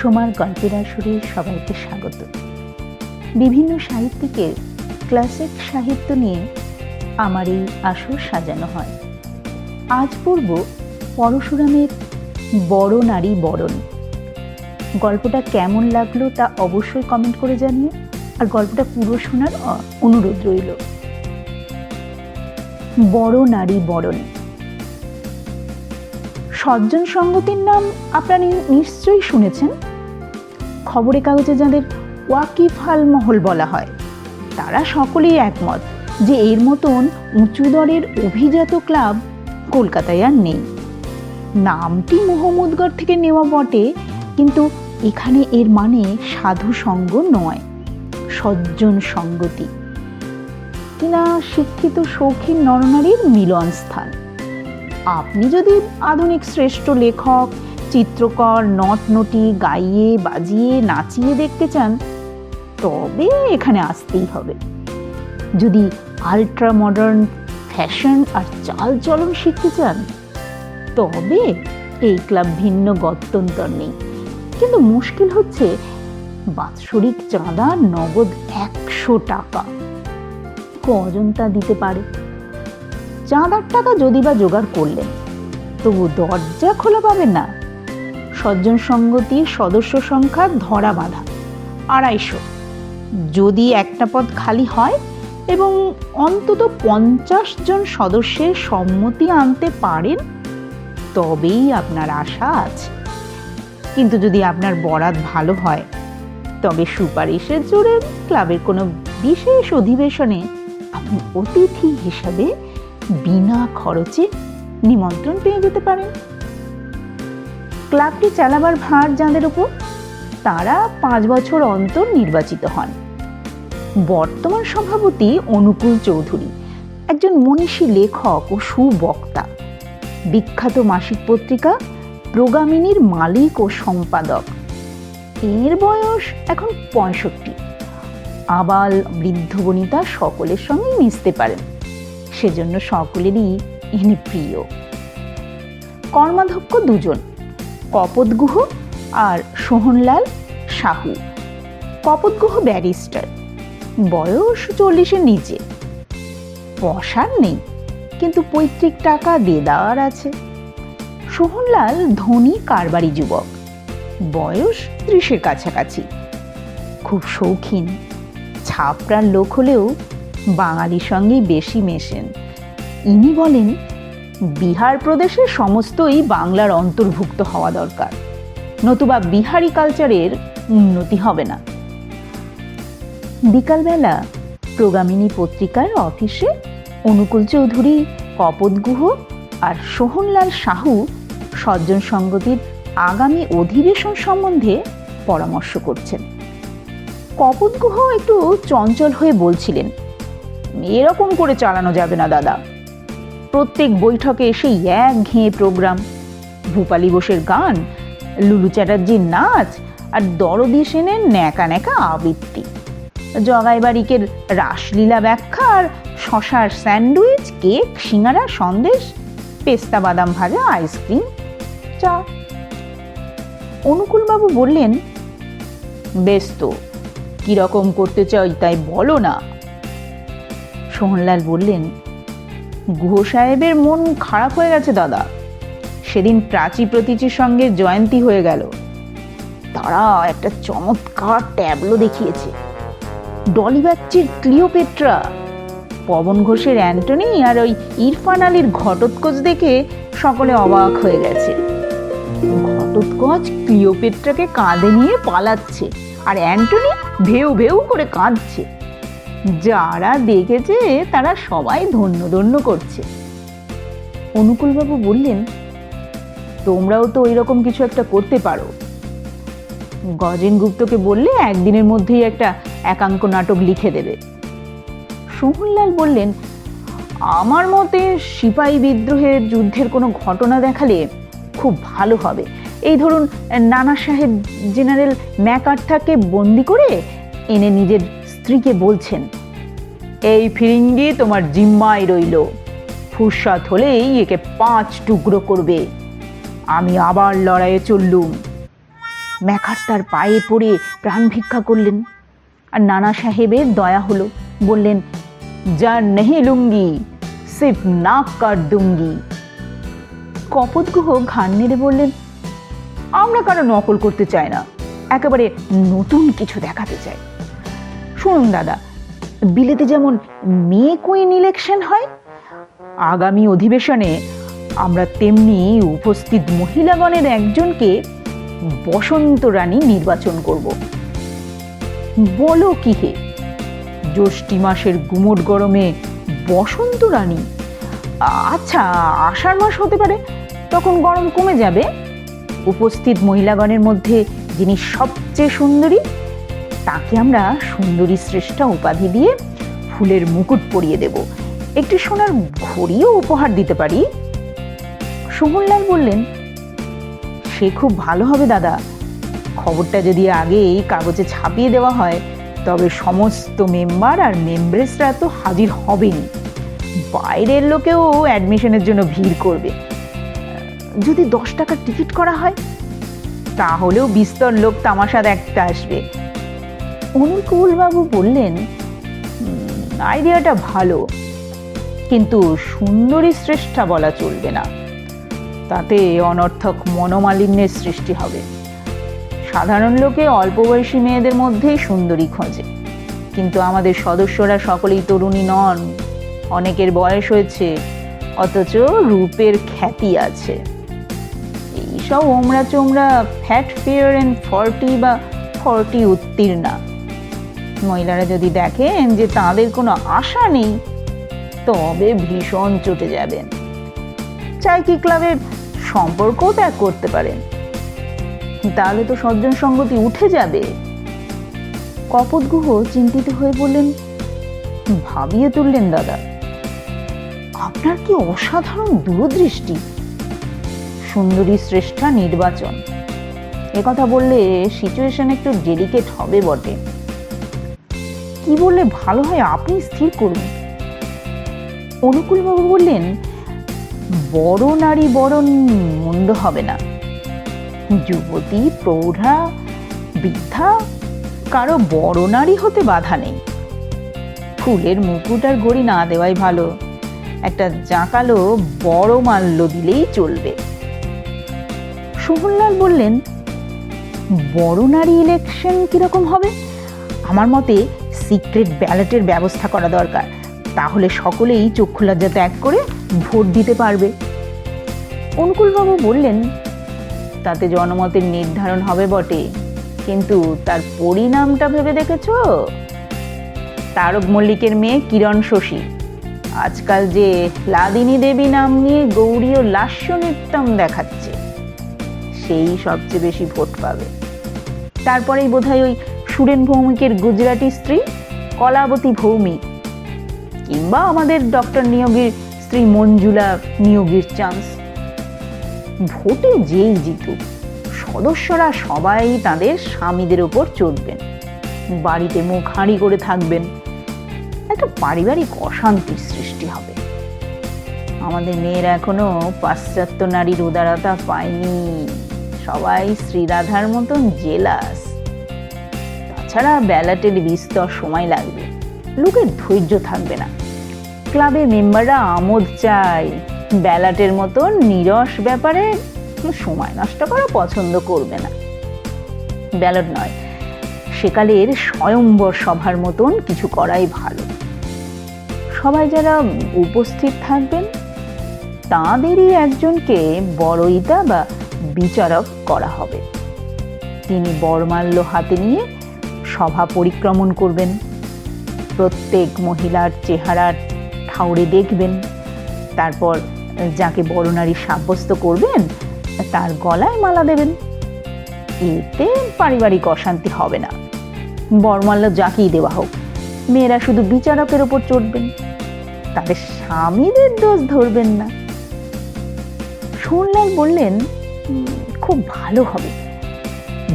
সোমার গল্পের আসরে সবাইকে স্বাগত। বিভিন্ন সাহিত্যিকের ক্লাসিক সাহিত্য নিয়ে আমার এই আসর সাজানো হয়। আজ পড়ব পরশুরামের বড় নারী বরণ। গল্পটা কেমন লাগলো তা অবশ্যই কমেন্ট করে জানিও, আর গল্পটা পুরো শোনার অনুরোধ রইল। বড় নারী বরণ। সজ্জন সঙ্গতির নাম আপনারা নিশ্চয়ই শুনেছেন। খবরের কাগজে যাদের ওয়াকিফাল মহল বলা হয়, তারা সকলেই একমত যে এর মতন উঁচু দরের অভিজাত ক্লাব কলকাতায় আর নেই। নামটি মোহাম্মদগড় থেকে নেওয়া বটে, কিন্তু এখানে এর মানে সাধু সঙ্গ নয়, সজ্জন সঙ্গতি। কিনা শিক্ষিত শৌখিন নরনারীর মিলন স্থান। আপনি যদি আধুনিক শ্রেষ্ঠ লেখক, চিত্রকর, নটনটি গাইয়ে বাজিয়ে নাচিয়ে দেখতে চান, তবে এখানে আসতেই হবে। যদি আল্ট্রা মডার্ন ফ্যাশন আর চাল চলন শিখতে চান, তবে এই ক্লাব ভিন্ন গত্যন্তর নেই। কিন্তু মুশকিল হচ্ছে বাৎসরিক চাঁদা নগদ 100 টাকা। কজন তা দিতে পারে? চাঁদার টাকা যদি বা জোগাড় করলেন, তবু দরজা খোলা পাবেন না। সজ্জন সঙ্গতির সদস্য সংখ্যা ধরা বাঁধা 250। যদি একটা পদ খালি হয় এবং অন্তত 50 জন সদস্যের সম্মতি আনতে পারেন, তবেই আপনার আশা আছে। কিন্তু যদি আপনার বরাত ভালো হয়, তবে সুপারিশের জোরে ক্লাবের কোনো বিশেষ অধিবেশনে আপনি অতিথি হিসাবে বিনা খরচে নিমন্ত্রণ পেয়ে যেতে পারেন। ক্লাবটি চালাবার ভার যাদের উপর, তারা 5 বছর অন্তর নির্বাচিত হন। বর্তমান সভাপতি অনুকূল চৌধুরী একজন মনীষী লেখক ও সুবক্তা, বিখ্যাত মাসিক পত্রিকা প্রগামিনীর মালিক ও সম্পাদক। এর বয়স এখন 65। আবাল বৃদ্ধ বনিতা সকলের সঙ্গেই মিশতে পারেন, সেজন্য সকলেরই ইনি প্রিয়। কর্মাধ্যক্ষ 2 জন, কপোতগুহ আর সোহনলাল সাহু। কপোতগুহ ব্যারিস্টার, বয়স 40-এর নিচে। পসার নেই, কিন্তু পৈতৃক টাকা দেদার আছে। সোহনলাল ধনী কারবারি যুবক, বয়স 30-এর কাছাকাছি। খুব শৌখিন, ছাপড়ার লোক হলেও বাঙালির সঙ্গেই বেশি মেশেন। ইনি বলেন, বিহার প্রদেশের সমস্তই বাংলার অন্তর্ভুক্ত হওয়া দরকার, নতুবা বিহারি কালচারের উন্নতি হবে না। বিকালবেলা প্রগামিনী পত্রিকার অফিসে অনুকূল চৌধুরী, কপোতগুহ আর সোহনলাল সাহু সজ্জন সঙ্গতির আগামী অধিবেশন সম্বন্ধে পরামর্শ করছেন। কপোতগুহ একটু চঞ্চল হয়ে বলছিলেন, এরকম করে চালানো যাবে না দাদা। প্রত্যেক বৈঠকে সেই একঘেয়ে প্রোগ্রাম, ভূপালী বোসের গান, লুলু চ্যাটার্জির নাচ আর দরদি সেনের ন্যাকা ন্যাকা আবৃত্তি, জগাই বারিকের রাসলীলা ব্যাখ্যা আর শশার স্যান্ডউইচ, কেক, সিঙ্গারা, সন্দেশ, পেস্তা বাদাম ভাজা, আইসক্রিম, চা। অনুকূলবাবু বললেন, বেশ তো, কিরকম করতে চাই তাই বলো না। সোহনলাল বললেন, গুহ সাহেবের মন খারাপ হয়ে গেছে দাদা। সেদিন প্রাচী প্রতীচির সঙ্গে জয়ন্তী হয়ে গেল। তারা একটা চমৎকার ট্যাবলো দেখিয়েছে। ডলি বাচ্চির ক্লিওপেট্রা, পবন ঘোষের অ্যান্টনি আর ওই ইরফান আলীর ঘটোৎকচ দেখে সকলে অবাক হয়ে গেছে। ঘটোৎকচ ক্লিওপেট্রাকে কাঁধে নিয়ে পালাচ্ছে, আর অ্যান্টনি ভেউ ভেউ করে কাঁদছে। যারা দেখেছে তারা সবাই ধন্য ধন্য করছে। অনুকূলবাবু বললেন, তোমরাও তো ওই রকম কিছু একটা করতে পারো। গজেন গুপ্তকে বললে একদিনের মধ্যেই একটা একাঙ্ক নাটক লিখে দেবে। সোহনলাল বললেন, আমার মতে সিপাহী বিদ্রোহের যুদ্ধের কোনো ঘটনা দেখালে খুব ভালো হবে। এই ধরুন, নানা সাহেব জেনারেল ম্যাকআর্থারকে বন্দি করে এনে নিজের স্ত্রীকে বলছেন, এই ফিরিঙ্গি তোমার জিম্মায় রইল, ফুরসাত হলেই একে 5 টুকরো করবে। আমি আবার লড়াইয়ে চললুম। মেকার তার পায়ে পড়ে প্রাণ ভিক্ষা করলেন। আর নানা সাহেবের দয়া হলো, বললেন, যা নেহি লুঙ্গি সিফ নাক কাট দুঙ্গি। কপত গুহ ঘাড় নেড়ে বললেন, আমরা কারো নকল করতে চাই না, একেবারে নতুন কিছু দেখাতে চাই। শুনুন দাদা, বিলেতে যেমন মে কুইন ইলেকশন হয়, আগামী অধিবেশনে আমরা তেমনি উপস্থিত মহিলাগণের একজনকে বসন্ত রানী নির্বাচন করব। বলো কি হে, জ্যৈষ্ঠী মাসের গুমোট গরমে বসন্ত রানী? আচ্ছা, আষাঢ় মাস হতে পারে, তখন গরম কমে যাবে। উপস্থিত মহিলাগণের মধ্যে যিনি সবচেয়ে সুন্দরী, তাকে আমরা সুন্দরী শ্রেষ্ঠা উপাধি দিয়ে ফুলের মুকুট পরিয়ে দেব, একটি সোনার ঘড়িও উপহার দিতে পারি। সুমনলাল বললেন, সে খুব ভালো হবে দাদা। খবরটা যদি আগেই কাগজে ছাপিয়ে দেওয়া হয়, তবে সমস্ত মেম্বার আর মেম্বার্সরা তো হাজির হবেনি, বাইরের লোকেও অ্যাডমিশনের জন্য ভিড় করবে। যদি 10 টাকার টিকিট করা হয়, তাহলেও বিস্তর লোক তামাশা দেখতে আসবে। অনুকূলবাবু বললেন, আইডিয়াটা ভালো, কিন্তু সুন্দরী শ্রেষ্ঠা বলা চলবে না, তাতে অনর্থক মনোমালিন্যের সৃষ্টি হবে। সাধারণ লোকে অল্প বয়সী মেয়েদের মধ্যেই সুন্দরী খোঁজে, কিন্তু আমাদের সদস্যরা সকলেই তরুণী নন, অনেকের বয়স হয়েছে, অথচ রূপের খ্যাতি আছে। এইসব ওমরা চোমরা ফ্যাট ফেয়ার অ্যান্ড 40 বা 40 উত্তীর্ণা মহিলারা যদি দেখেন যে তাদের কোনো আশা নেই, তবে ভীষণ চটে যাবেন। চাই কি ক্লাবের সম্পর্কও ত্যাগ করতে পারেন, তাহলে তো সজ্জন সঙ্গতি উঠে যাবে। কপত গুহ চিন্তিত হয়ে বললেন, ভাবিয়ে তুললেন দাদা। আপনার কি অসাধারণ দূরদৃষ্টি! সুন্দরী শ্রেষ্ঠা নির্বাচন, একথা বললে সিচুয়েশন একটু ডেলিকেট হবে বটে। কি বললে ভালো হয় আপনি স্থির করুন। অনুকূলবাবু বললেন, বড় নারী বরণ মন্দ হবে না। যুবতী, প্রৌঢ়া, বৃদ্ধা, কারো বড় নারী হতে বাধা নেই। ফুলের মুকুট আর ঘড়ি না দেওয়াই ভালো, একটা জাঁকালো বড় মাল্য দিলেই চলবে। সুমনলাল বললেন, বড় নারী ইলেকশন কিরকম হবে? আমার মতে সিক্রেট ব্যালটের ব্যবস্থা করা দরকার, তাহলে সকলেই চক্ষুলজ্জা ত্যাগ করে ভোট দিতে পারবে। অনুকূলবাবু বললেন, তাতে জনমতের নির্ধারণ হবে বটে, কিন্তু তার পরিণামটা ভেবে দেখেছো? তারক মল্লিকের মেয়ে কিরণ শশী আজকাল যে লাদিনী দেবী নাম নিয়ে গৌরীয় লাস্য নৃত্যম দেখাচ্ছে, সেই সবচেয়ে বেশি ভোট পাবে। তারপরেই বোধহয় ওই সুরেন ভৌমিকের গুজরাটি স্ত্রী কলাবতী ভৌমিক, কিংবা আমাদের ডক্টর নিয়োগীর স্ত্রী মঞ্জুলা নিয়োগীর চান্স। ভোটে যেই জিতুক, সদস্যরা সবাই তাদের স্বামীদের ওপর চড়বেন, বাড়িতে মুখ হাঁড়ি করে থাকবেন, একটা পারিবারিক অশান্তির সৃষ্টি হবে। আমাদের মেয়েরা এখনো পাশ্চাত্য নারীর উদারতা পায়নি, সবাই শ্রীরাধার মতন জেলাস। তাছাড়া ব্যালটের বিস্তর সময় লাগবে, লোকের ধৈর্য থাকবে না। ক্লাবের মেম্বাররা আমোদ চায়, ব্যালটের মতন নিরস ব্যাপারে সময় নষ্ট করা পছন্দ করবে না। ব্যালট নয়, সেকালের স্বয়ম্বর সভার মতন কিছু করাই ভালো। সবাই যারা উপস্থিত থাকবেন, তাঁদেরই একজনকে বড়ইতা বা বিচারক করা হবে। তিনি বরমাল্য হাতে নিয়ে সভা পরিক্রমণ করবেন, প্রত্যেক মহিলার চেহারার ঠাউরে দেখবেন, তারপর যাকে বড় নারী সাব্যস্ত করবেন তার গলায় মালা দেবেন। এতে পারিবারিক অশান্তি হবে না। বরমাল্য যাকেই দেওয়া হোক, মেয়েরা শুধু বিচারকের ওপর চড়বেন, তাদের স্বামীদের দোষ ধরবেন না। সুমনলাল বললেন, খুব ভালো হবে।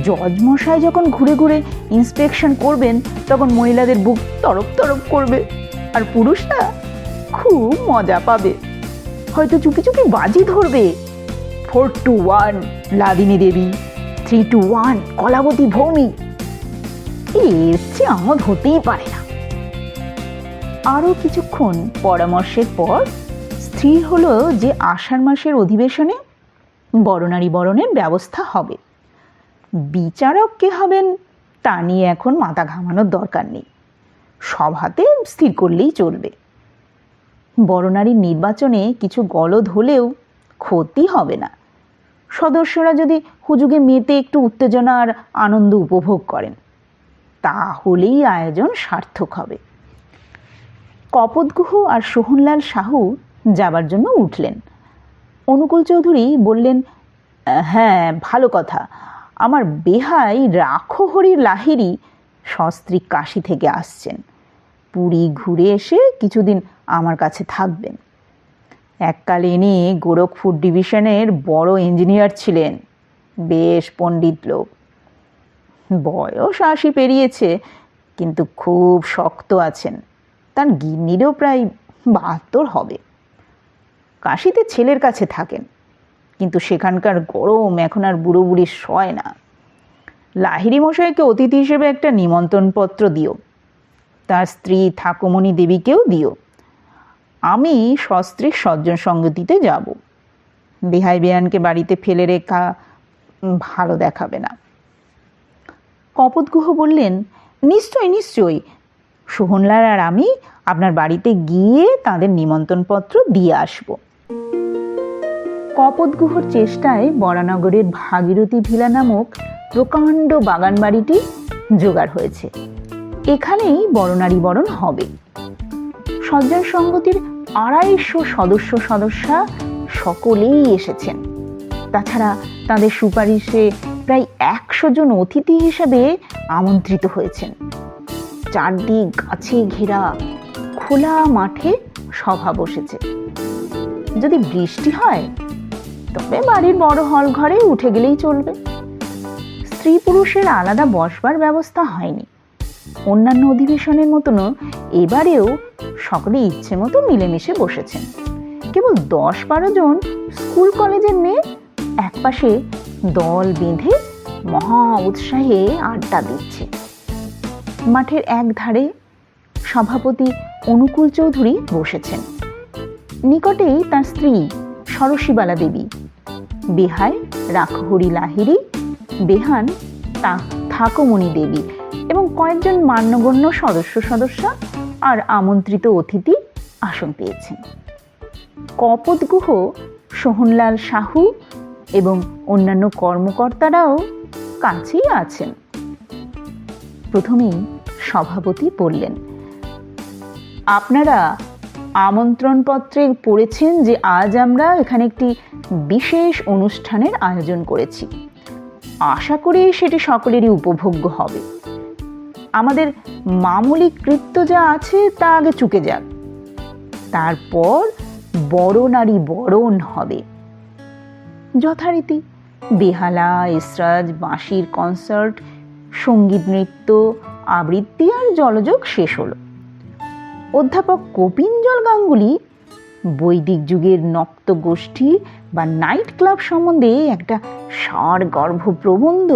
জজ মশাই যখন ঘুরে ঘুরে ইন্সপেকশন করবেন, তখন মহিলাদের বুক তরপ তরপ করবে, আর পুরুষরা খুব মজা পাবে। হয়তো চুপি চুপি বাজি ধরবে, 4-1 লাদিনী দেবী, 3-1 কলাবতী ভৌমি, এর চেয়ে আমোদ হতেই পারে না। আরও কিছুক্ষণ পরামর্শের পর স্থির হলো যে আষাঢ় মাসের অধিবেশনে বরনারী বরণের ব্যবস্থা হবে। বিচারক কে হবেন তা নিয়ে এখন মাথা ঘামানোর দরকার নেই, সভাতে স্থির করলেই চলবে। বরনারীর নির্বাচনে কিছু গলদ হলেও ক্ষতি হবে না, সদস্যরা যদি হুজুগে মেতে একটু উত্তেজনা আর আনন্দ উপভোগ করেন, তাহলেই আয়োজন সার্থক হবে। কপোতগুহ আর সোহনলাল সাহু যাবার জন্য উঠলেন। অনুকূল চৌধুরী বললেন, হ্যাঁ ভালো কথা, আমার বেহাই রাখহরির লাহিড়ী সস্ত্রীক কাশী থেকে আসছেন, পুরী ঘুরে এসে কিছুদিন আমার কাছে থাকবেন। এককালে ইনি গোরখপুর ডিভিশনের বড় ইঞ্জিনিয়ার ছিলেন, বেশ পণ্ডিত লোক। বয়স 80 পেরিয়েছে, কিন্তু খুব শক্ত আছেন। তার গিন্নিরও প্রায় 72 হবে। কাশীতে ছেলের কাছে থাকেন, কিন্তু সেখানকার গরম এখন আর বুড়ো বুড়ি সয় না। লাহিড়ী মশাইকে অতিথি হিসেবে একটা নিমন্ত্রণপত্র দিও, তার স্ত্রী ঠাকুমণি দেবীকেও দিও। আমি সস্ত্রীক সজ্জন সঙ্গতিতে যাব। বেহাই বেয়ানকে বাড়িতে ফেলে রেখা ভালো দেখাবে না। কপোতগুহ বললেন, নিশ্চয়ই নিশ্চয়ই, সোহনলাল আর আমি আপনার বাড়িতে গিয়ে তাদের নিমন্ত্রণপত্র দিয়ে আসব। কপোতগুহর চেষ্টায় বরানগরের ভাগীরথী ভিলা নামক প্রকাণ্ড বাগান বাড়িটি জোগাড় হয়েছে। এখানেই বরনারী বরণ হবে। সজ্জন সঙ্গতির 250 সদস্যা সকলেই এসেছেন। তাছাড়া তাদের সুপারিশে প্রায় 100 জন অতিথি হিসেবে আমন্ত্রিত হয়েছেন। চারদিক গাছে ঘেরা খোলা মাঠে সভা বসেছে। যদি বৃষ্টি হয় তবে বাড়ির বড় হল ঘরে উঠে গেলেই চলবে। স্ত্রী পুরুষের আলাদা বসবার ব্যবস্থা হয়নি। অন্যান্য অধিবেশনের মতনও এবারেও সকলে ইচ্ছে মতো মিলেমিশে বসেছেন। কেবল 10-12 জন স্কুল কলেজের মেয়ে একপাশে দল বেঁধে মহা উৎসাহে আড্ডা দিচ্ছে। মাঠের এক ধারে সভাপতি অনুকূল চৌধুরী বসেছেন। নিকটেই তার স্ত্রী সরসীবালা দেবী, বেহাই রাখহরি লাহিড়ী, বেহান ঠাকুমণি দেবী এবং কয়েকজন মান্যগণ্য সদস্যা আর আমন্ত্রিত অতিথি আসন পেয়েছেন। কপোতগুহ, সোহনলাল সাহু এবং অন্যান্য কর্মকর্তারাও কাছেই আছেন। প্রথমেই সভাপতি বললেন, আপনারা আমন্ত্রণপত্রে পড়েছেন যে আজ আমরা এখানে একটি বিশেষ অনুষ্ঠানের আয়োজন করেছি। আশা করি সেটি সকলেরই উপভোগ্য হবে। আমাদের মামুলি কৃত্য যা আছে তা আগে চুকে যাক, তারপর বরনারী বরণ হবে। যথারীতি বেহালা, এসরাজ, বাঁশির কনসার্ট, সঙ্গীত নৃত্য, আবৃত্তি আর জলযোগ শেষ হলো। অধ্যাপক কপিঞ্জল গাঙ্গুলি বৈদিক যুগের নক্ত গোষ্ঠী বা নাইট ক্লাব সম্বন্ধে একটা সারগর্ভ প্রবন্ধ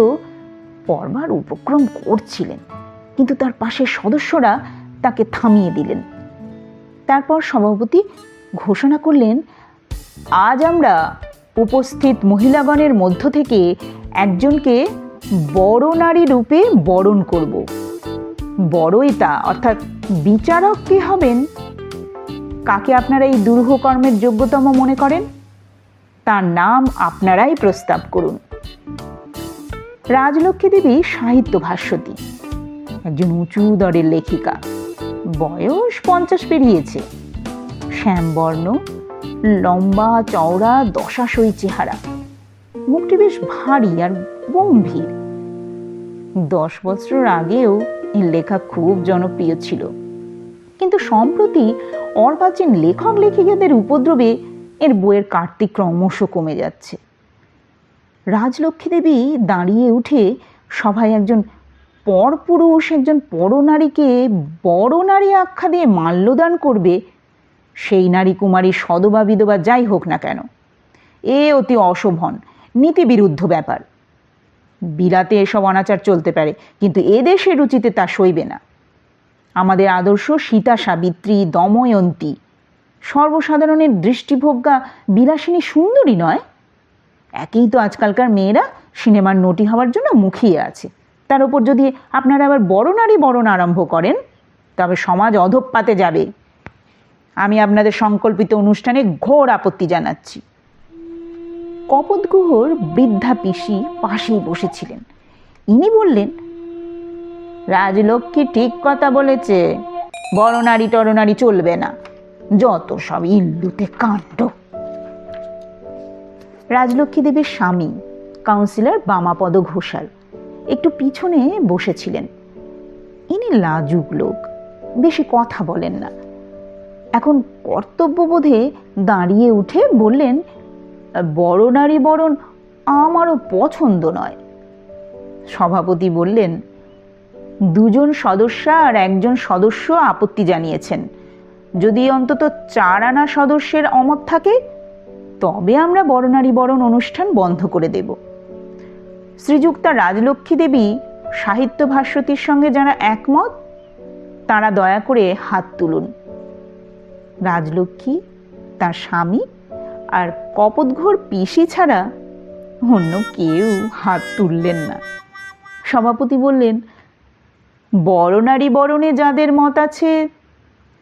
পড়বার উপক্রম করছিলেন, কিন্তু তার পাশের সদস্যরা তাকে থামিয়ে দিলেন। তারপর সভাপতি ঘোষণা করলেন, আজ আমরা উপস্থিত মহিলাগণের মধ্য থেকে একজনকে বরনারী রূপে বরণ করব। বড়ইতা অর্থাৎ বিচারক কে হবেন, কাকে আপনারা এই দুরূহ কর্মের যোগ্যতম মনে করেন, তার নাম আপনারাই প্রস্তাব করুন। রাজলক্ষ্মী দেবী সাহিত্য ভাষ্যতী, একজন উঁচু দরের লেখিকা, বয়স 50 পেরিয়েছে, শ্যামবর্ণ, লম্বা চওড়া দশাশয়ী চেহারা, মুখটি বেশ ভারী আর গম্ভীর। 10 বছর আগেও এর লেখা খুব জনপ্রিয় ছিল, কিন্তু সম্প্রতি অর্বাচীন লেখক লেখিকাদের উপদ্রবে এর বইয়ের কাটতি ক্রমশ কমে যাচ্ছে। রাজলক্ষ্মী দেবী দাঁড়িয়ে উঠে সভায় একজন পরপুরুষ একজন পরনারীকে বড়নারী আখ্যা দিয়ে মাল্যদান করবে, সেই নারী কুমারী সদবা বিধবা যাই হোক না কেন, এ অতি অশোভন, নীতিবিরুদ্ধ ব্যাপার। বিলাতে এসব অনাচার চলতে পারে, কিন্তু এদেশের রুচিতে তা সইবে না। আমাদের আদর্শ সীতা সাবিত্রী, দময়ন্তী, সর্বসাধারণের দৃষ্টিভোগ্যা বিলাসিনী সুন্দরী নয়। একেই তো আজকালকার মেয়েরা সিনেমার নটি হওয়ার জন্য মুখিয়ে আছে, তার উপর যদি আপনারা আবার বড় নারী বরণ আরম্ভ করেন, তবে সমাজ অধঃপাতে যাবে। আমি আপনাদের সংকল্পিত অনুষ্ঠানে ঘোর আপত্তি জানাচ্ছি। কপোতগুহর বৃদ্ধা পিসি পাশেই বসেছিলেন। ইনি বললেন, রাজলক্ষ্মী ঠিক কথা বলেছে, বড় নারী টরনারী চলবে না, যত সব ইল্লুতে কাণ্ড। রাজলক্ষ্মী দেবীর স্বামী কাউন্সিলর বামাপদ ঘোষাল একটু পিছনে বসেছিলেন। ইনি লাজুক লোক, বেশি কথা বলেন না। এখন কর্তব্যবোধে দাঁড়িয়ে উঠে বললেন, বড় নারী বরণ আমারও পছন্দ নয়। সভাপতি বললেন, দুজন সদস্য আর একজন সদস্য আপত্তি জানিয়েছেন, যদি অন্তত 4 আনা সদস্যের অমত থাকে তবে আমরা বড় নারী বরণ অনুষ্ঠান বন্ধ করে দেব। শ্রীযুক্তা রাজলক্ষ্মী দেবী সাহিত্য ভাস্বতীর সঙ্গে যারা একমত তারা দয়া করে হাত তুলুন। রাজলক্ষ্মী, তার স্বামী আর কপোতঘোর পিসি ছাড়া অন্য কেউ হাত তুললেন না। সভাপতি বললেন, বড় নারী বরণে যাদের মত আছে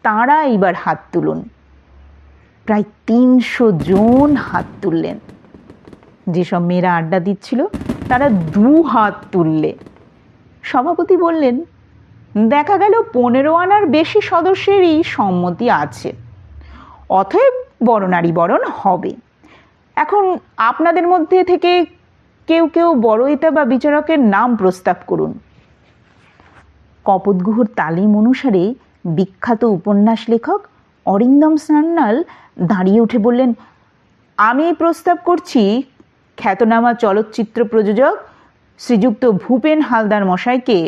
তারা এইবার হাত তুলুন। প্রায় 300 জন হাত তুললেন। যেসব মেয়েরা আড্ডা দিচ্ছিল তারা 2 হাত তুললে। সভাপতি বললেন, দেখা গেল 15 আনার বেশি সদস্যেরই সম্মতি আছে, অতএব বড় নারী বরণ হবে। এখন আপনাদের মধ্যে থেকে কেউ কেউ বড়ইতা বা বিচারকের নাম প্রস্তাব করুন। কপোতগুহর তালিম অনুসারে বিখ্যাত উপন্যাস লেখক অরিন্দম সান্যাল দাঁড়িয়ে উঠে বললেন, আমি প্রস্তাব করছি খ্যাতনামা চলচ্চিত্র প্রযোজক শ্রীযুক্ত ভূপেন হালদার মশাইকে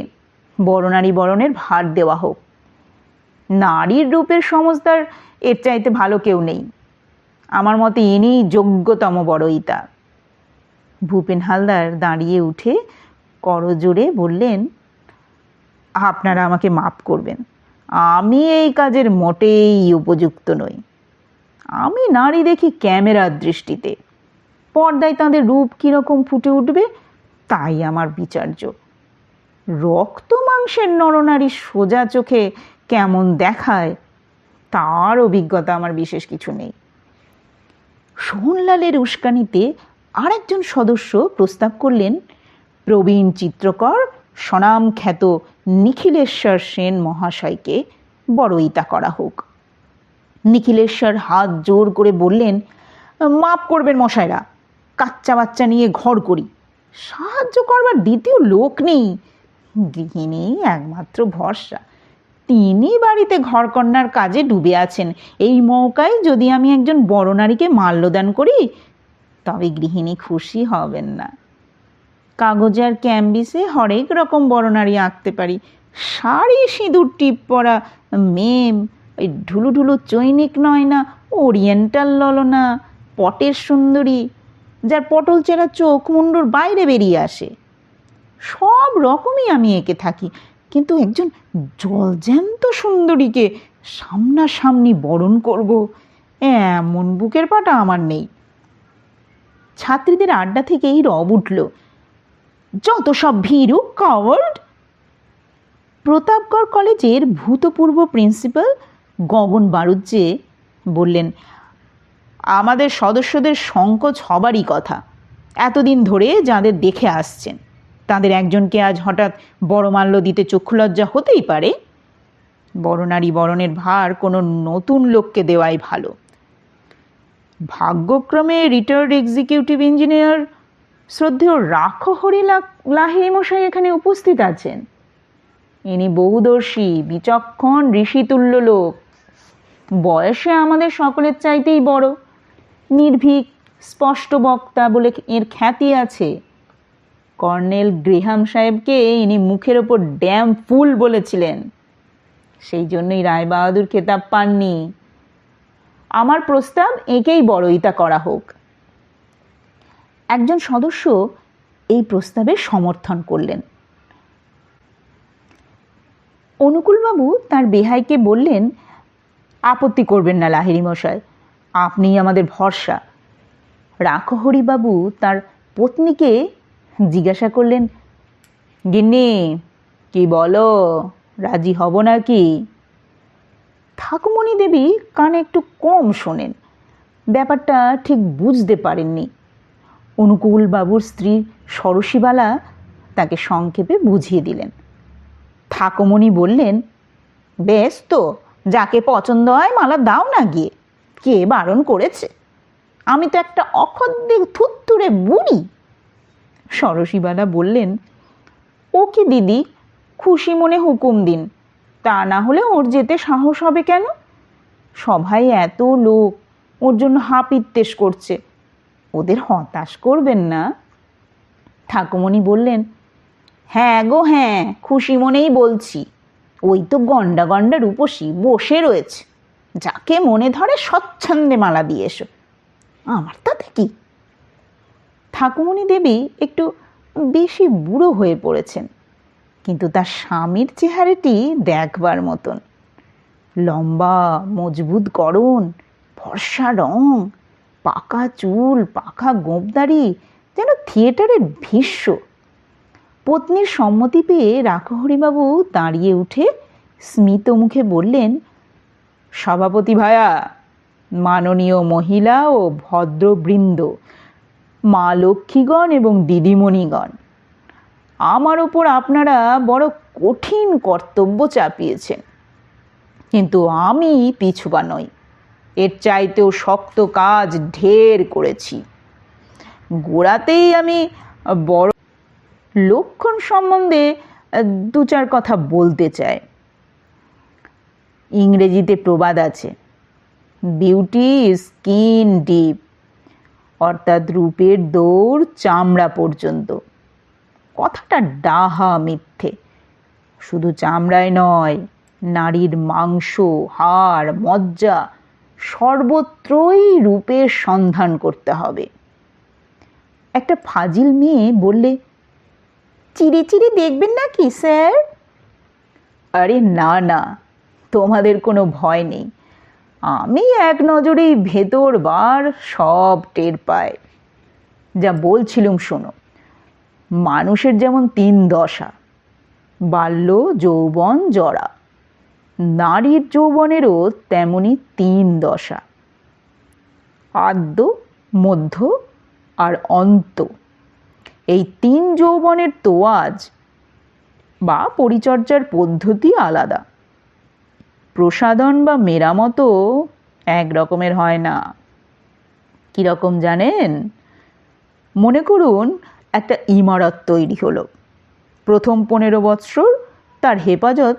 বড় নারী বরণের ভার দেওয়া হোক। নারীর রূপের সমজদার এর চাইতে ভালো কেউ নেই। আমার মতে ইনিই যোগ্যতম বড়ইতা। ভূপেন হালদার দাঁড়িয়ে উঠে করজোড়ে বললেন, আপনারা আমাকে মাপ করবেন, আমি এই কাজের মোটেই উপযুক্ত নই। আমি নারী দেখি ক্যামেরার দৃষ্টিতে, পর্দায় তাদের রূপ কীরকম ফুটে উঠবে তাই আমার বিচার্য। রক্ত মাংসের নরনারী সোজা চোখে কেমন দেখায় তার অভিজ্ঞতা আমার বিশেষ কিছু নেই। সোহনলালের উস্কানিতে আরেকজন সদস্য প্রস্তাব করলেন, প্রবীণ চিত্রকর স্বনাম খ্যাত নিখিলেশ্বর সেন মহাশয়কে বড়ইতা করা হোক। নিখিলেশ্বর হাত জোর করে বললেন, মাপ করবেন মশাইরা, কাচ্চা বাচ্চা নিয়ে ঘর করি, সাহায্য করবার দ্বিতীয় লোক নেই, গৃহিণী একমাত্র ভরসা, তিনি বাড়িতে ঘরকন্যার কাজে ডুবে আছেন। এই মৌকায় যদি আমি একজন বড় নারীকে মাল্যদান করি তবে গৃহিণী খুশি হবেন না। কাগজে আর ক্যাম্বিসে হরেক রকম বড় নারী আঁকতে পারি, শাড়ি সিঁদুর টিপ পরা মেম, ওই ঢুলু ঢুলু চৈনিক নয় না, ওরিয়েন্টাল ললনা, পটের সুন্দরী, যার পটল চেরা চোখ মুন্ডুর বাইরে বেরিয়ে আসে, সব রকমই আমি এঁকে থাকি, কিন্তু একজন জলজ্যান্ত সুন্দরীকে সামনাসামনি বরণ করব এমন বুকের পাটা আমার নেই। ছাত্রীদের আড্ডা থেকেই রব উঠল, যত সব ভীরু কাওয়ার্ড। প্রতাপগড় কলেজের ভূতপূর্ব প্রিন্সিপাল গগন বাড়ুজ্জে বললেন, আমাদের সদস্যদের সংকোচ হবারই কথা। এতদিন ধরে যাদের দেখে আসছেন তাদের একজনকে আজ হঠাৎ বড় মাল্য দিতে চক্ষুলজ্জা হতেই পারে। বড় নারী বরণের ভার কোনো নতুন লোককে দেওয়াই ভালো। ভাগ্যক্রমে রিটায়ার্ড এক্সিকিউটিভ ইঞ্জিনিয়ার শ্রদ্ধেয় রাখহরি লাহিড়ী মশাই এখানে উপস্থিত আছেন। ইনি বহুদর্শী, বিচক্ষণ, ঋষিতুল্য লোক, বয়সে আমাদের সকলের চাইতেই বড়, নির্ভীক, স্পষ্ট বক্তা বলে এর খ্যাতি আছে। কর্নেল গ্রেহাম সাহেবকে ইনি মুখের ওপর ড্যাম ফুল বলেছিলেন, সেই জন্যই রায়বাহাদুর খেতাব পাননি। আমার প্রস্তাব একেই বড়ইতা করা হোক। একজন সদস্য এই প্রস্তাবে সমর্থন করলেন। অনুকূলবাবু তার বেহাইকে বললেন, আপত্তি করবেন না লাহিড়ী মশাই, আপনিই আমাদের ভরসা। রাখহরিবাবু তার পত্নীকে জিজ্ঞাসা করলেন, গিন্নি কি বলো, রাজি হব নাকি? ঠাকুমণি দেবী কানে একটু কম শোনেন, ব্যাপারটা ঠিক বুঝতে পারেননি। অনুকূলবাবুর স্ত্রী সরসীবালা তাকে সংক্ষেপে বুঝিয়ে দিলেন। ঠাকুমণি বললেন, বেশ তো, যাকে পছন্দ হয় মালা দাও না গিয়ে, কে বারণ করেছে? আমি তো একটা অখদ্দে থুত্তুরে বুড়ি। সরসীবালা বললেন, ও কি দিদি, খুশি মনে হুকুম দিন, তা না হলে ওর যেতে সাহস হবে কেন? সভায় এত লোক ওর জন্য হাপিত্যেশ করছে, ওদের হতাশ করবেন না। ঠাকুমণি বললেন, হ্যাঁ গো হ্যাঁ, খুশি মনেই বলছি, ওই তো গন্ডা গন্ডা রূপসী বসে রয়েছে, যাকে মনে ধরে স্বচ্ছন্দে মালা দিয়ে এসো, আমার তাতে কি? ঠাকুমণি দেবী একটু বেশি বুড়ো হয়ে পড়েছেন, কিন্তু তার স্বামীর চেহারাটি দেখবার মতন। লম্বা মজবুত গড়ন, ফর্সা রং, পাকা চুল, পাকা গোঁপদাড়ি, যেন থিয়েটারের ভীষ্ম। পত্নীর সম্মতি পেয়ে রাখহরিবাবু দাঁড়িয়ে উঠে স্মিত মুখে বললেন, সভাপতি ভায়া, মাননীয় মহিলা ও ভদ্রবৃন্দ, মা লক্ষ্মীগণ এবং দিদিমণিগণ, আমার ওপর আপনারা বড় কঠিন কর্তব্য চাপিয়েছেন, কিন্তু আমি পিছুপা নই, এর চাইতেও শক্ত কাজ ঢের করেছি। গোড়াতেই আমি বড় লক্ষণ সম্বন্ধে দু চার কথা বলতে চাই। ইংরেজিতে প্রবাদ আছে, বিউটি স্কিন ডিপ, অর্থাৎ রূপের দৌড় চামড়া পর্যন্ত। কথাটা ডাহা মিথ্যে। শুধু চামড়ায় নয়, নারীর মাংস, হাড়, মজ্জা সর্বত্রই রূপের সন্ধান করতে হবে। একটা ফাজিল মেয়ে বললে, চিড়ে চিড়ে দেখবেন নাকি স্যার? আরে না না, তোমাদের কোনো ভয় নেই, আমি এক নজরেই ভেতর বার সব টের পাই। যা বলছিলুম শোনো, মানুষের যেমন 3 দশা, বাল্য, যৌবন, জরা, নারীর যৌবনেরও তেমনি 3 দশা, আদ্য, মধ্য আর অন্ত। এই 3 যৌবনের তোয়াজ বা পরিচর্যার পদ্ধতি আলাদা। প্রসাদন বা মেরামতও এক রকমের হয় না। কীরকম জানেন? মনে করুন একটা ইমারত তৈরি হলো, প্রথম 15 বৎসর তার হেফাজত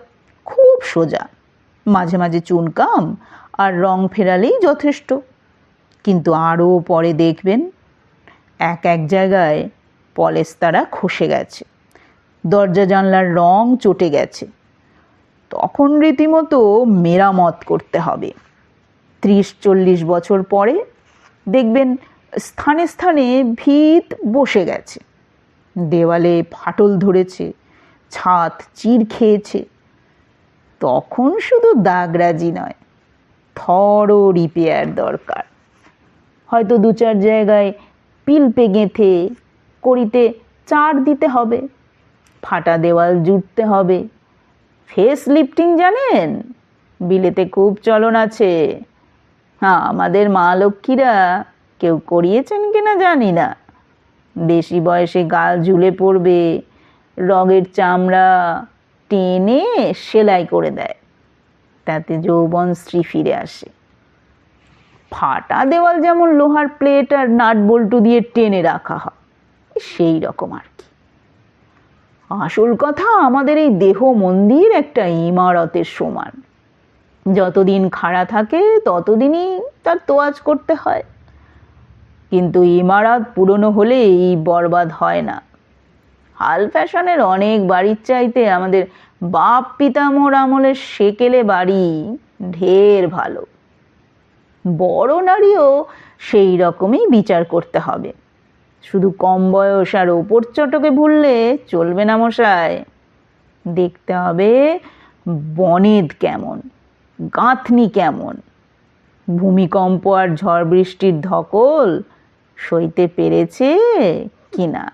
খুব সোজা, মাঝে মাঝে চুনকাম আর রং ফেরালেই যথেষ্ট। কিন্তু আরও পরে দেখবেন এক এক জায়গায় পলেস্তারা খসে গেছে, দরজা জানলার রং চটে গেছে, তখন রীতিমতো মেরামত করতে হবে। 30-40 বছর পরে দেখবেন স্থানে স্থানে ভিত বসে গেছে, দেওয়ালে ফাটল ধরেছে, ছাদ চির খেয়েছে। তখন শুধু দাগরাজি নয়, থরো রিপেয়ার দরকার। হয়তো 2-4 জায়গায় পিলপে গেঁথে করিতে চার দিতে হবে, ফাটা দেওয়াল জুড়তে হবে। ফেস লিফটিং জানেন? বিলেতে খুব চলন আছে। আমাদের মা লক্ষ্মীরা কেউ করিয়েছেন কিনা জানি না, বেশি বয়সে গাল ঝুলে পড়বে, রগের চামড়া টেনে সেলাই করে দেয়, তাতে যৌবন স্ত্রী ফিরে আসে। ফাটা দেওয়াল যেমন লোহার প্লেট আর নাট বল্টু দিয়ে টেনে রাখা হয়, সেই রকম আর কি। আসল কথা, আমাদের এই দেহ মন্দির একটা ইমারতের সমান, যতদিন খাড়া থাকে ততদিনই তার তোয়াজ করতে হয়। কিন্তু ইমারত পুরনো হলেই বরবাদ হয় না। হাল ফ্যাশনের অনেক বাড়ির চাইতে আমাদের বাপ পিতামহর আমলের সেকেলে বাড়ি ঢের ভালো। বড় নারীও সেই রকমই বিচার করতে হবে। শুধু কম বয়স আর ওপর চটকে ভুললে চলবে না মশাই। দেখতে হবে বনেদ কেমন, গাঁথনি কেমন, ভূমিকম্প আর ঝড় বৃষ্টির ধকল সইতে পেরেছে কিনা।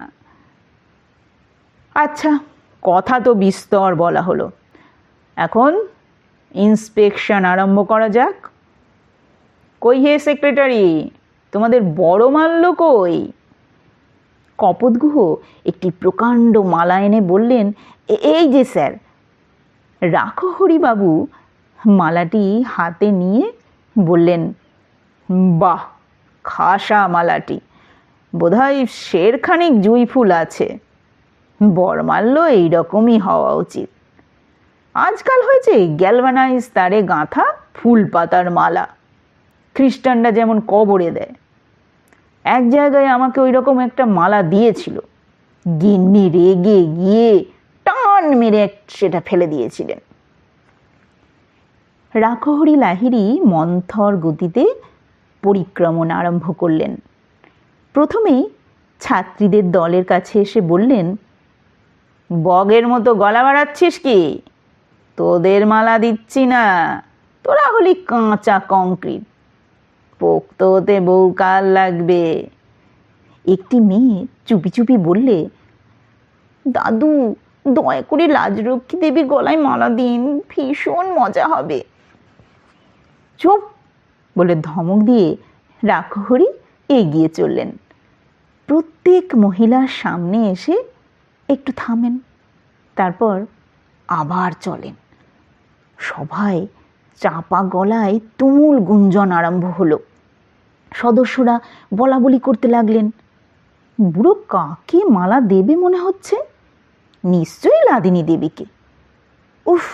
আচ্ছা, কথা তো বিস্তর বলা হলো, এখন ইন্সপেকশন আরম্ভ করা যাক। কই হে সেক্রেটারি, তোমাদের বড় মাল্য কই? কপোতগুহ একটি প্রকাণ্ড মালা এনে বললেন, এই যে স্যার। রাখহরিবাবু মালাটি হাতে নিয়ে বললেন, বাহ, খাসা মালাটি, বোধহয় শেরখানিক জুঁই ফুল আছে। বরমাল্য এইরকমই হওয়া উচিত। আজকাল হয়েছে গ্যালভানাইজ তারে গাঁথা ফুল পাতার মালা, খ্রিস্টানরা যেমন কবরে দেয়। এক জায়গায় আমাকে ওই রকম একটা মালা দিয়েছিল, গিন্নি রেগে গিয়ে টান মেরে সেটা ফেলে দিয়েছিলেন। রাখহরি লাহিড়ী মন্থর গতিতে পরিক্রমণ আরম্ভ করলেন। প্রথমেই ছাত্রীদের দলের কাছে এসে বললেন, বগের মতো গলা বাড়াচ্ছিস কি? তোদের মালা দিচ্ছি না, তোরা হলি কাঁচা কংক্রিট, পোক্ত হতে বহুকাল লাগবে। একটি মেয়ে চুপি চুপি বললে, দাদু দয়া করে রাজলক্ষ্মী দেবীর গলায় মালা দিন, ভীষণ মজা হবে। চুপ বলে ধমক দিয়ে রাখহরি এগিয়ে চললেন। প্রত্যেক মহিলার সামনে এসে একটু থামেন, তারপর আবার চলেন। সভায় চাপা গলায় তুমুল গুঞ্জন আরম্ভ হলো। সদস্যরা বলা বলি করতে লাগলেন, বুড়ো কাকে মালা দেবে মনে হচ্ছে? নিশ্চয়ই লাদিনী দেবীকে। উফ,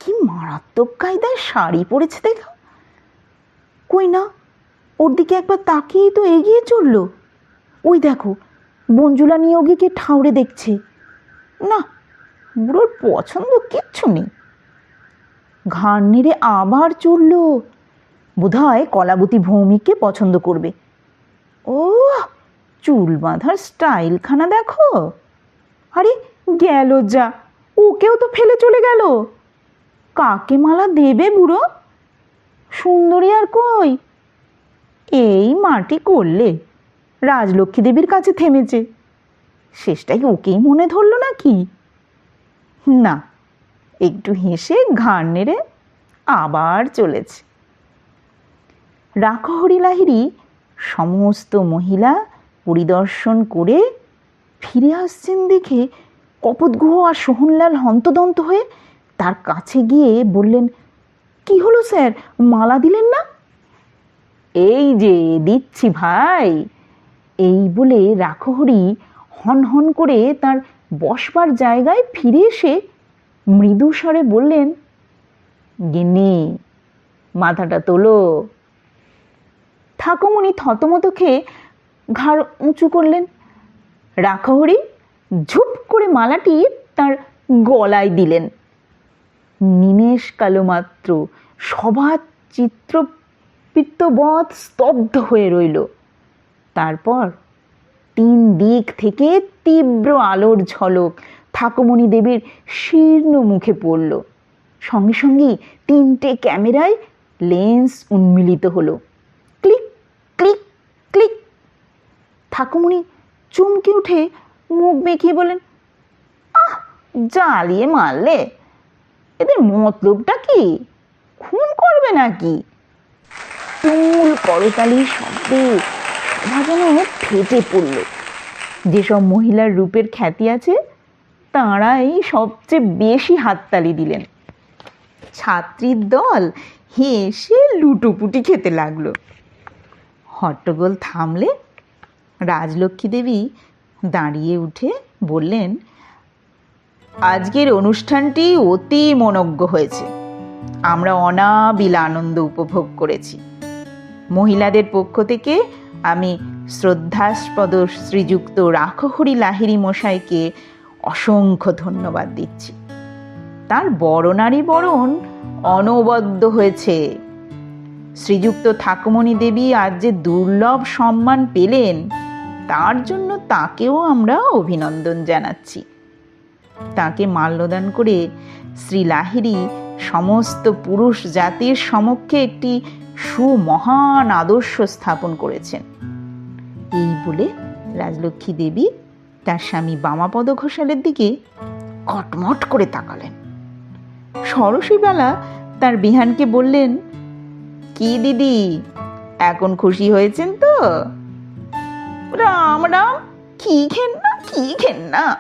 কি মারাত্মক কায়দায় শাড়ি পরেছে দেখো। কই না, ওর দিকে একবার তাকিয়েই তো এগিয়ে চলল। ওই দেখো, মঞ্জুলা নিয়োগীকে ঠাউরে দেখছে। না, বুড়োর পছন্দ কিচ্ছু নেই। ঘাড় নেড়ে আবার চলল, বোধহয় কলাবতী ভৌমিককে পছন্দ করবে। ও, চুল বাঁধার স্টাইলখানা দেখো। আরে গেল যা, ওকেও তো ফেলে চলে গেল। কাকে মালা দেবে বুড়ো? সুন্দরী আর কই? এই মাটি করলে রাজলক্ষ্মী দেবীর কাছে থেমেছে, শেষটাই ওকেই মনে ধরল নাকি? না, একটু হেসে ঘাড় নেড়ে আবার চলেছে। রাখহরি লাহিড়ী সমস্ত মহিলা পরিদর্শন করে ফিরে আসছেন দেখে কপোতগুহ আর সোহনলাল হন্তদন্ত হয়ে তার কাছে গিয়ে বললেন, কি হলো স্যার, মালা দিলেন না? এই যে দিচ্ছি ভাই। এই বলে রাখহরি হন হন করে তার বসবার জায়গায় ফিরে এসে মৃদু স্বরে বললেন, গিন্নি মাথাটা তোলো। ঠাকুমণি থতমত খেয়ে ঘাড় উঁচু করলেন। রাখহরি ঝুপ করে মালাটি তার গলায় দিলেন। নিমেষ কালো মাত্র সবার চিত্রপিত্তবৎ স্তব্ধ হয়ে রইল। তারপর 3 দিক থেকে তীব্র আলোর ঝলক ঠাকুমণি দেবীর শীর্ণ মুখে পড়ল। সঙ্গে সঙ্গেই 3টে ক্যামেরায় লেন্স উন্মিলিত হলো। Click click click. ঠাকুমণি চমকে উঠে মুখ বেঁকিয়ে বলেন, আহ, জ্বালিয়ে মারলে, এদের মতলবটা কি? খুন করবে নাকি? তুমুল করতালির শব্দে সভা যেন ফেটে পড়ল। যেসব মহিলার রূপের খ্যাতি আছে তাঁরাই সবচেয়ে বেশি হাততালি দিলেন। ছাত্রীর দল হেসে লুটোপুটি খেতে লাগলো। হট্টগোল থামলে রাজলক্ষ্মী দেবী দাঁড়িয়ে উঠে বললেন, আজকের অনুষ্ঠানটি অতি মনোজ্ঞ হয়েছে। আমরা অনাবিল আনন্দ উপভোগ করেছি। মহিলাদের পক্ষ থেকে আমি শ্রদ্ধাস্পদ শ্রীযুক্ত রাখহরি লাহিড়ী মশাইকে অসংখ্য ধন্যবাদ দিচ্ছি। তার বরণারী বরণ অনবদ্য হয়েছে। শ্রীযুক্ত ঠাকুমণি দেবী আজ যে দুর্লভ সম্মান পেলেন তার জন্য তাকেও আমরা অভিনন্দন জানাচ্ছি। তাকে মাল্যদান করে শ্রী লাহিড়ী সমস্ত পুরুষ জাতির সমক্ষে একটি সুমহান আদর্শ স্থাপন করেছেন। এই বলে রাজলক্ষ্মী দেবী তার স্বামী বামাপদ ঘোষালের দিকে কটমট করে তাকালেন। ষোড়শীবালা তার বিহানকে বললেন, কি দিদি, এখন খুশি হয়েছেন তো? রাম রাম, কি ঘেন্না,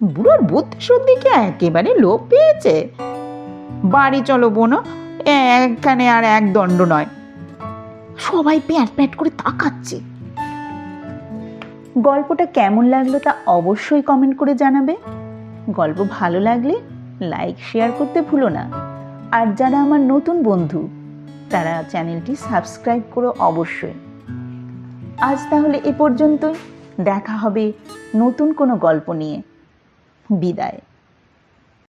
বুড়োর বুদ্ধি শুদ্ধিকে একেবারে লোপ পেয়েছে। বাড়ি চলো বোনো, এখানে আর এক দণ্ড নয়। সবাই প্যাট প্যাট করে তাকাচ্ছে। গল্পটা কেমন লাগলো তা অবশ্যই কমেন্ট করে জানাবে। গল্প ভালো লাগলে লাইক শেয়ার করতে ভুলো না। আর যারা আমার নতুন বন্ধু তারা চ্যানেলটি সাবস্ক্রাইব করো অবশ্যই। আজ তাহলে এ পর্যন্তই, দেখা হবে নতুন কোনো গল্প নিয়ে। বিদায়।